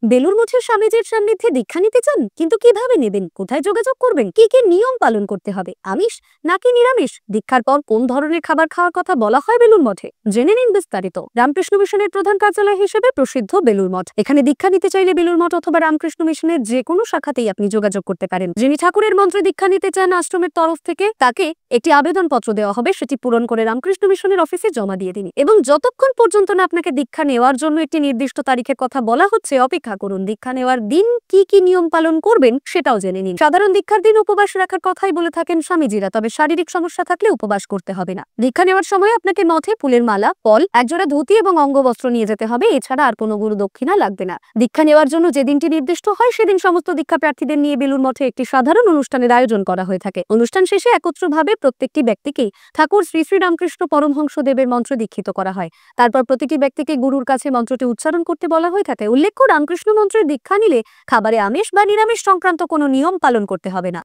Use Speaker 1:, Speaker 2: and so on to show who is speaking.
Speaker 1: বেলুড় মঠের স্বামীজির সান্নিধ্যে দীক্ষা নিতে চান, কিন্তু কিভাবে নেবেন, কোথায় যোগাযোগ করবেন, কি কি নিয়ম পালন করতে হবে, আমিষ নাকি নিরামিষ, দীক্ষার পর কোন ধরনের খাবার খাওয়ার কথা বলা হয় বেলুড় মঠে, জেনে নিন বিস্তারিত। রামকৃষ্ণ মিশনের প্রধান কার্যালয় হিসেবে প্রসিদ্ধ বেলুড় মঠ। এখানে দীক্ষা নিতে চাইলে বেলুড় মঠ অথবা রামকৃষ্ণ মিশনের যে কোনো শাখাতেই আপনি যোগাযোগ করতে পারেন। যিনি ঠাকুরের মন্ত্রে দীক্ষা নিতে চান আশ্রমের তরফ থেকে, তাকে একটি আবেদনপত্র দেওয়া হবে, সেটি পূরণ করে রামকৃষ্ণ মিশনের অফিসে জমা দিয়ে দিন। এবং যতক্ষণ পর্যন্ত না আপনাকে দীক্ষা নেওয়ার জন্য একটি নির্দিষ্ট তারিখের কথা বলা হচ্ছে, অপেক্ষা করুন। দীক্ষা নেওয়ার দিন কি কি নিয়ম পালন করবেন সেটাও জেনে নিন। সাধারণ দীক্ষার দিন উপবাস রাখার কথাই বলে থাকেন স্বামীজিরা, তবে শারীরিক সমস্যা থাকলে উপবাস করতে হবে না। দীক্ষা নেওয়ার সময় আপনাকে মঠে ফুলের মালা, ফল, একজোড়া ধুতি এবং অঙ্গবস্ত্র নিয়ে যেতে হবে, এছাড়া আর কোনো গুরু দক্ষিণা লাগবে না। দীক্ষা নেওয়ার জন্য যে দিনটি নির্দিষ্ট হয়, সেদিন সমস্ত দীক্ষা প্রার্থীদের নিয়ে বেলুড় মঠে একটি সাধারণ অনুষ্ঠানের আয়োজন করা হয়ে থাকে। অনুষ্ঠান শেষে একত্রভাবে প্রত্যেকটি ব্যক্তিকে ঠাকুর শ্রী শ্রী রামকৃষ্ণ পরমহংস দেবের মন্ত্রে দীক্ষিত করা হয়। তারপর প্রতিটি ব্যক্তিকে গুরুর কাছে মন্ত্রটি উচ্চারণ করতে বলা হয়ে থাকে। উল্লেখ্য, রামকৃষ্ণ মন্ত্রের দীক্ষা নিলে খাবারে আমিষ বা নিরামিষ সংক্রান্ত কোনো নিয়ম পালন করতে হবে না।